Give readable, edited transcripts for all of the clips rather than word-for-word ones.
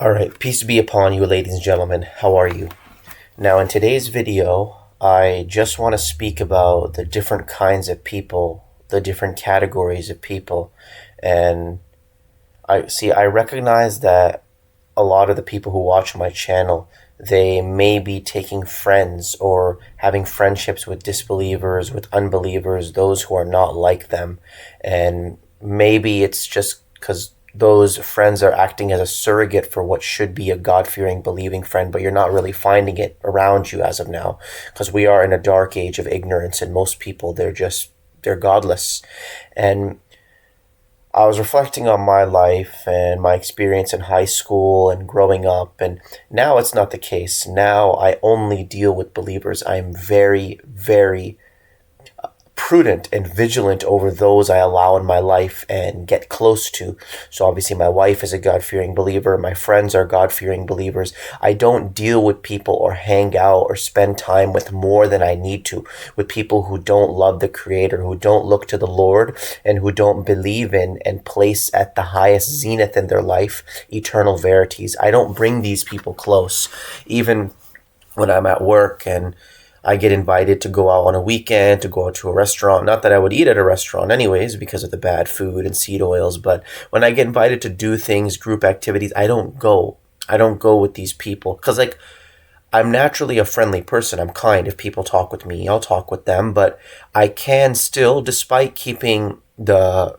All right, peace be upon you, ladies and gentlemen. How are you? Now, in today's video, I just want to speak about the different kinds of people, the different categories of people. And I recognize that a lot of the people who watch my channel, they may be taking friends or having friendships with disbelievers, with unbelievers, those who are not like them. And maybe it's just because those friends are acting as a surrogate for what should be a God-fearing, believing friend, but you're not really finding it around you as of now, because we are in a dark age of ignorance, and most people, they're godless. And I was reflecting on my life and my experience in high school and growing up, and now it's not the case. Now I only deal with believers. I'm very, very prudent and vigilant over those I allow in my life and get close to. So obviously my wife is a God-fearing believer. My friends are God-fearing believers. I don't deal with people or hang out or spend time with more than I need to, with people who don't love the Creator, who don't look to the Lord, and who don't believe in and place at the highest zenith in their life eternal verities. I don't bring these people close. Even when I'm at work and I get invited to go out on a weekend, to go out to a restaurant. Not that I would eat at a restaurant anyways because of the bad food and seed oils, but when I get invited to do things, group activities, I don't go. I don't go with these people because, I'm naturally a friendly person. I'm kind. If people talk with me, I'll talk with them, but I can still, despite keeping the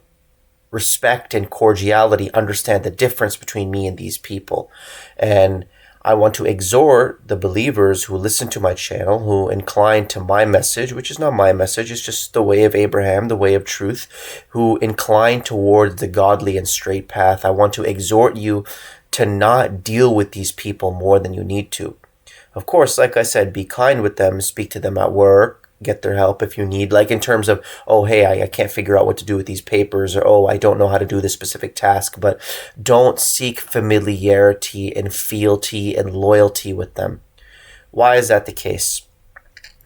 respect and cordiality, understand the difference between me and these people. And I want to exhort the believers who listen to my channel, who incline to my message, which is not my message, it's just the way of Abraham, the way of truth, who incline towards the godly and straight path. I want to exhort you to not deal with these people more than you need to. Of course, like I said, be kind with them, speak to them at work, get their help if you need, like in terms of, oh, hey, I can't figure out what to do with these papers, or, oh, I don't know how to do this specific task, but don't seek familiarity and fealty and loyalty with them. Why is that the case?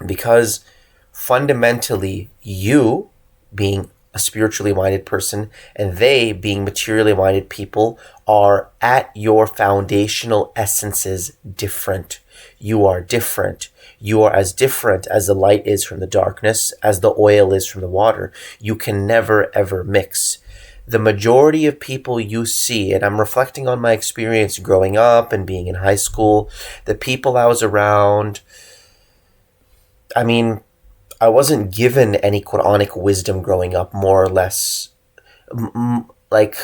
Because fundamentally, you being a spiritually minded person and they being materially minded people are at your foundational essences different. You are different. You are as different as the light is from the darkness, as the oil is from the water. You can never, ever mix. The majority of people you see, and I'm reflecting on my experience growing up and being in high school, the people I was around, I wasn't given any Quranic wisdom growing up, more or less. Like,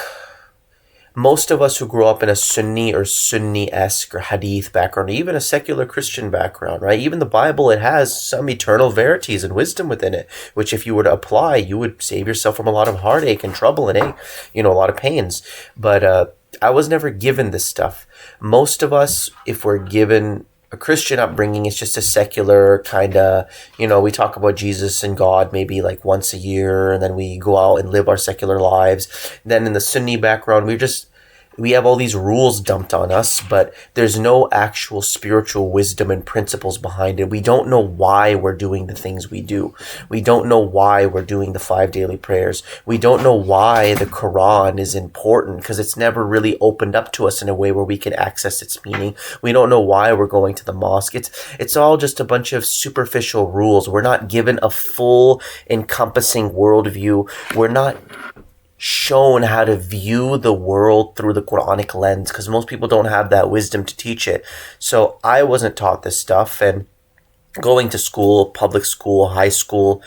most of us who grew up in a Sunni or Sunni-esque or Hadith background, or even a secular Christian background, right? Even the Bible, it has some eternal verities and wisdom within it, which if you were to apply, you would save yourself from a lot of heartache and trouble and, a lot of pains. But I was never given this stuff. Most of us, if we're given a Christian upbringing, it's just a secular kind of, we talk about Jesus and God maybe like once a year, and then we go out and live our secular lives. Then in the Sunni background, we have all these rules dumped on us, but there's no actual spiritual wisdom and principles behind it. We don't know why we're doing the things we do. We don't know why we're doing the 5 daily prayers. We don't know why the Quran is important because it's never really opened up to us in a way where we can access its meaning. We don't know why we're going to the mosque. It's all just a bunch of superficial rules. We're not given a full encompassing worldview. We're not shown how to view the world through the Quranic lens because most people don't have that wisdom to teach it. So I wasn't taught this stuff, and going to school, public school, high school,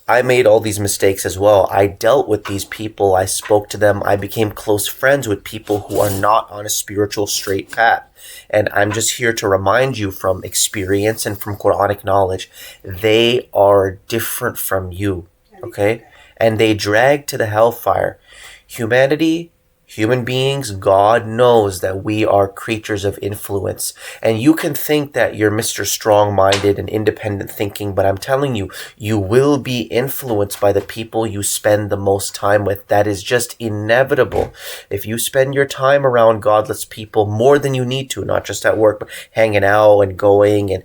I made all these mistakes as well. I dealt with these people. I spoke to them. I became close friends with people who are not on a spiritual straight path. And I'm just here to remind you from experience and from Quranic knowledge, they are different from you, okay? And they drag to the hellfire. Humanity, human beings, God knows that we are creatures of influence. And you can think that you're Mr. Strong-minded and independent thinking, but I'm telling you, you will be influenced by the people you spend the most time with. That is just inevitable. If you spend your time around godless people more than you need to, not just at work, but hanging out and going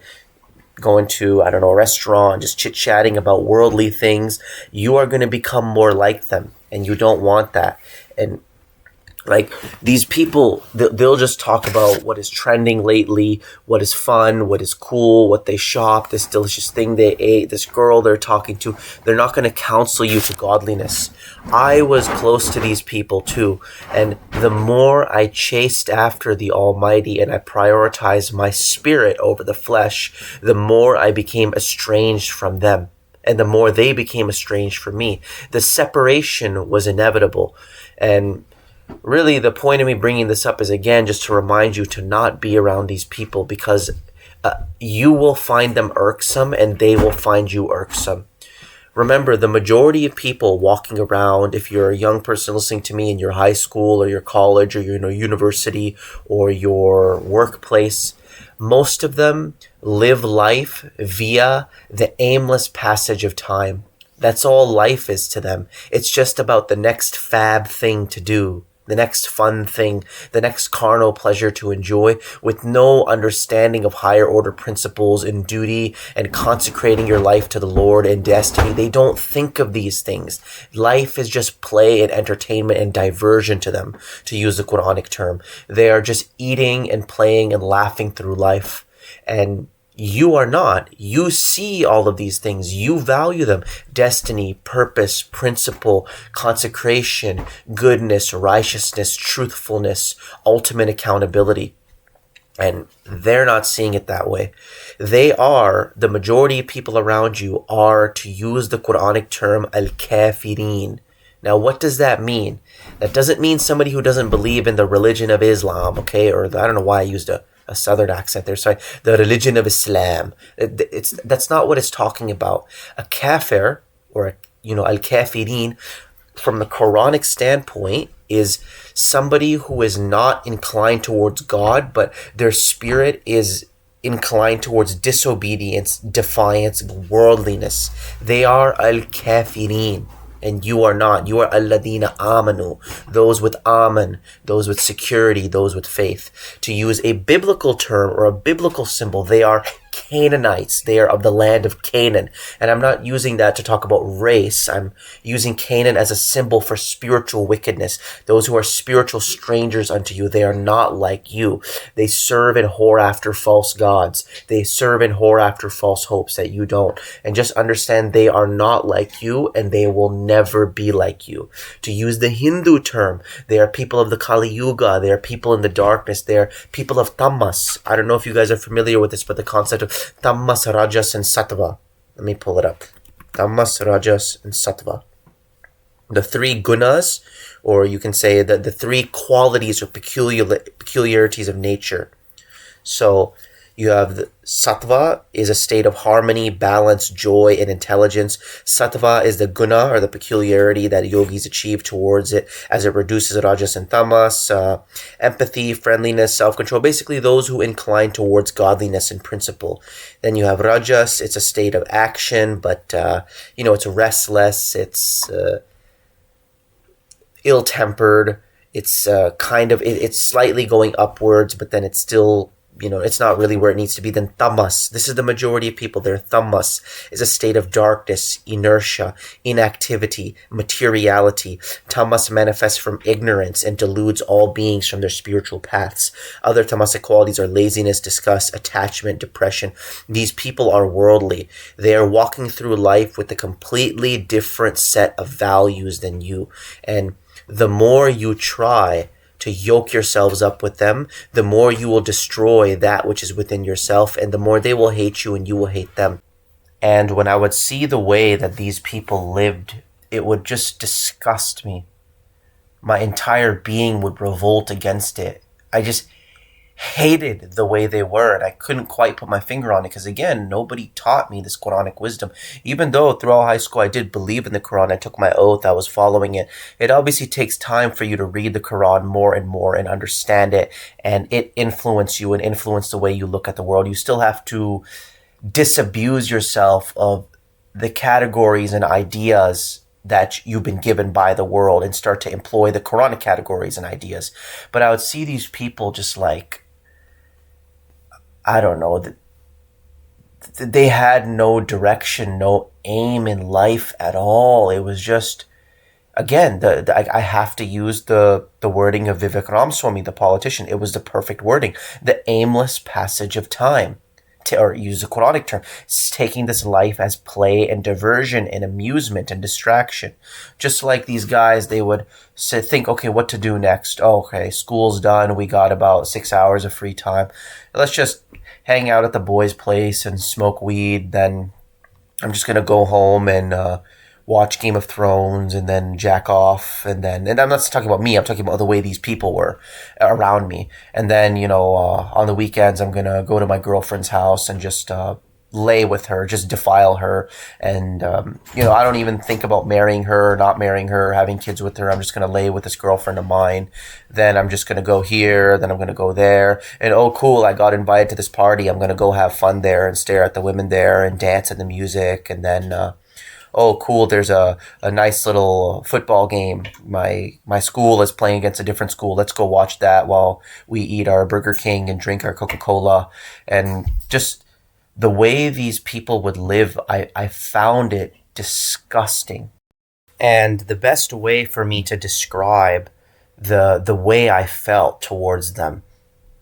to, a restaurant, just chit-chatting about worldly things, you are going to become more like them, and you don't want that. And Like these people, they'll just talk about what is trending lately, what is fun, what is cool, what they shop, this delicious thing they ate, this girl they're talking to. They're not going to counsel you to godliness. I was close to these people too. And the more I chased after the Almighty and I prioritized my spirit over the flesh, the more I became estranged from them. And the more they became estranged from me. The separation was inevitable. And really, the point of me bringing this up is, again, just to remind you to not be around these people, because you will find them irksome and they will find you irksome. Remember, the majority of people walking around, if you're a young person listening to me in your high school or your college or your university or your workplace, most of them live life via the aimless passage of time. That's all life is to them. It's just about the next fab thing to do, the next fun thing, the next carnal pleasure to enjoy, with no understanding of higher order principles and duty and consecrating your life to the Lord and destiny. They don't think of these things. Life is just play and entertainment and diversion to them, to use the Quranic term. They are just eating and playing and laughing through life. And you are not. You see all of these things. You value them. Destiny, purpose, principle, consecration, goodness, righteousness, truthfulness, ultimate accountability. And they're not seeing it that way. The majority of people around you are, to use the Quranic term, al-kafirin. Now, what does that mean? That doesn't mean somebody who doesn't believe in the religion of Islam, okay? Or I don't know why I used a southern accent there. Sorry, the religion of Islam. That's not what it's talking about. A kafir, or al-kafirin, from the Quranic standpoint, is somebody who is not inclined towards God, but their spirit is inclined towards disobedience, defiance, worldliness. They are al-kafirin. And you are not. You are alladina amanu, those with aman, those with security, those with faith. To use a biblical term or a biblical symbol, they are Canaanites. They are of the land of Canaan. And I'm not using that to talk about race. I'm using Canaan as a symbol for spiritual wickedness. Those who are spiritual strangers unto you, they are not like you. They serve and whore after false gods. They serve and whore after false hopes that you don't. And just understand they are not like you, and they will never be like you. To use the Hindu term, they are people of the Kali Yuga. They are people in the darkness. They are people of Tamas. I don't know if you guys are familiar with this, but the concept of Tamas, Rajas, and Sattva. Let me pull it up. Tamas, Rajas, and Sattva. The three gunas, or you can say that the three qualities or peculiarities of nature. So you have sattva is a state of harmony, balance, joy, and intelligence. Sattva is the guna, or the peculiarity that yogis achieve towards it as it reduces rajas and tamas. Empathy, friendliness, self-control, basically those who incline towards godliness and principle. Then you have rajas. It's a state of action, but it's restless, it's ill-tempered, it's it's slightly going upwards, but then it's still, it's not really where it needs to be. Then tamas, this is the majority of people. Their tamas is a state of darkness, inertia, inactivity, materiality. Tamas manifests from ignorance and deludes all beings from their spiritual paths. Other tamasic qualities are laziness, disgust, attachment, depression. These people are worldly. They are walking through life with a completely different set of values than you. And the more you try to yoke yourselves up with them, the more you will destroy that which is within yourself, and the more they will hate you and you will hate them. And when I would see the way that these people lived, it would just disgust me. My entire being would revolt against it. I just hated the way they were, and I couldn't quite put my finger on it, because again, nobody taught me this Quranic wisdom. Even though throughout high school I did believe in the Quran, I took my oath, I was following it. It obviously takes time for you to read the Quran more and more and understand it, and it influence you and influence the way you look at the world. You still have to disabuse yourself of the categories and ideas that you've been given by the world and start to employ the Quranic categories and ideas. But I would see these people just like, I don't know, they had no direction, no aim in life at all. It was just again, I have to use the wording of Vivek Ramaswamy, the politician. It was the perfect wording. The aimless passage of time. Or use a Quranic term, taking this life as play and diversion and amusement and distraction. Just like these guys, they would think, okay, what to do next? Oh, okay, school's done. We got about 6 hours of free time. Let's just hang out at the boys' place and smoke weed. Then I'm just going to go home and watch Game of Thrones and then jack off. And I'm not talking about me, I'm talking about the way these people were around me. And then, on the weekends, I'm going to go to my girlfriend's house and just lay with her, just defile her. And, I don't even think about marrying her, not marrying her, having kids with her. I'm just going to lay with this girlfriend of mine. Then I'm just going to go here. Then I'm going to go there. And, oh, cool, I got invited to this party. I'm going to go have fun there and stare at the women there and dance at the music. And then, oh, cool, there's a nice little football game. My school is playing against a different school. Let's go watch that while we eat our Burger King and drink our Coca-Cola. And just the way these people would live, I found it disgusting. And the best way for me to describe the way I felt towards them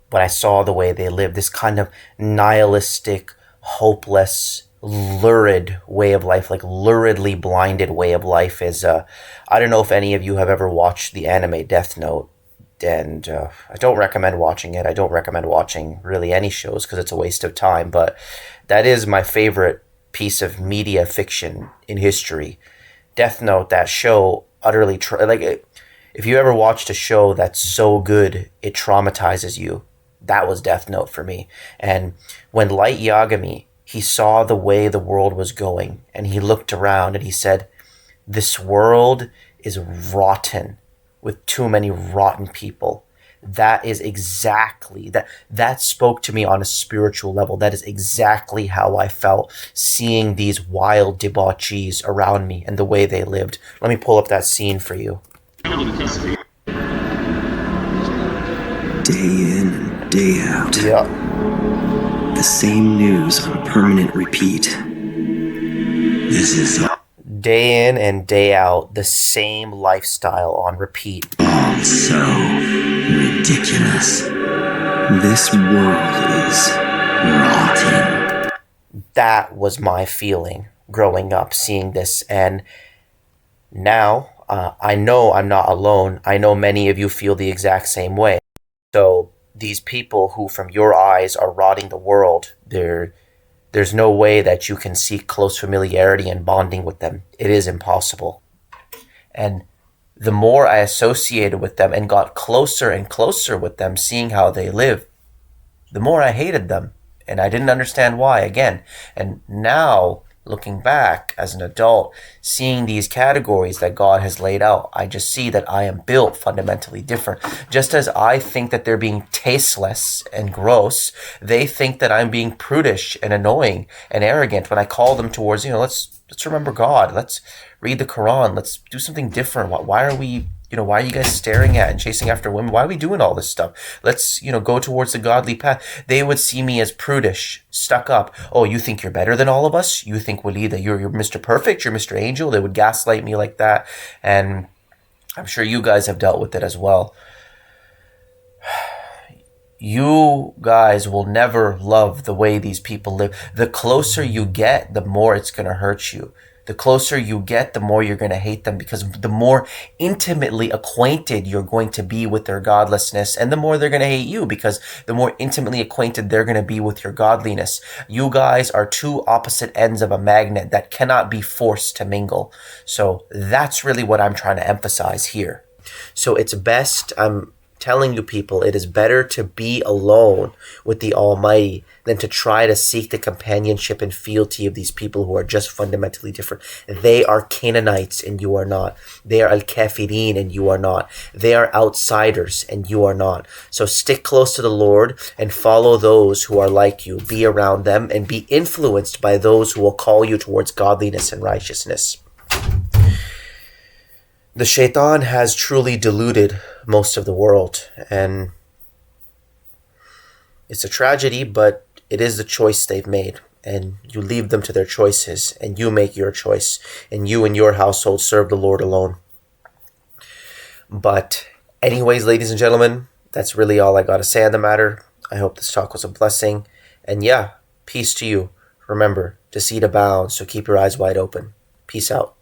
when I saw the way they lived, this kind of nihilistic, hopeless, lurid way of life, like luridly blinded way of life is, I don't know if any of you have ever watched the anime Death Note, and I don't recommend watching it. I don't recommend watching really any shows because it's a waste of time, but that is my favorite piece of media fiction in history. Death Note, that show, utterly, if you ever watched a show that's so good, it traumatizes you. That was Death Note for me. And when Light Yagami, he saw the way the world was going, and he looked around and he said, this world is rotten with too many rotten people. That is exactly, that spoke to me on a spiritual level. That is exactly how I felt seeing these wild debauchees around me and the way they lived. Let me pull up that scene for you. Day in and day out. Yeah. The same news on permanent repeat. This is Day in and day out, the same lifestyle on repeat. all so ridiculous. This world is rotting. That was my feeling growing up, seeing this. And now I know I'm not alone. I know many of you feel the exact same way. So these people who from your eyes are rotting the world, there's no way that you can seek close familiarity and bonding with them. It is impossible. And the more I associated with them and got closer and closer with them, seeing how they live, the more I hated them. And I didn't understand why, again. And now, looking back as an adult, seeing these categories that God has laid out, I just see that I am built fundamentally different. Just as I think that they're being tasteless and gross, they think that I'm being prudish and annoying and arrogant when I call them towards, let's remember God. Let's read the Quran. Let's do something different. Why are we, why are you guys staring at and chasing after women? Why are we doing all this stuff? Let's, go towards the godly path. They would see me as prudish, stuck up. Oh, you think you're better than all of us? You think, Waleed, that you're Mr. Perfect? You're Mr. Angel? They would gaslight me like that. And I'm sure you guys have dealt with it as well. You guys will never love the way these people live. The closer you get, the more it's going to hurt you. The closer you get, the more you're going to hate them, because the more intimately acquainted you're going to be with their godlessness, and the more they're going to hate you, because the more intimately acquainted they're going to be with your godliness. You guys are two opposite ends of a magnet that cannot be forced to mingle. So that's really what I'm trying to emphasize here. So it's best, I'm telling you people, it is better to be alone with the Almighty than to try to seek the companionship and fealty of these people who are just fundamentally different. They are Canaanites and you are not. They are Al-Kafirin and you are not. They are outsiders and you are not. So stick close to the Lord and follow those who are like you. Be around them and be influenced by those who will call you towards godliness and righteousness. The shaitan has truly deluded most of the world, and it's a tragedy, but it is the choice they've made, and you leave them to their choices, and you make your choice, and you and your household serve the Lord alone. But anyways, ladies and gentlemen, that's really all I got to say on the matter. I hope this talk was a blessing. And yeah, peace to you. Remember, deceit abounds, so keep your eyes wide open. Peace out.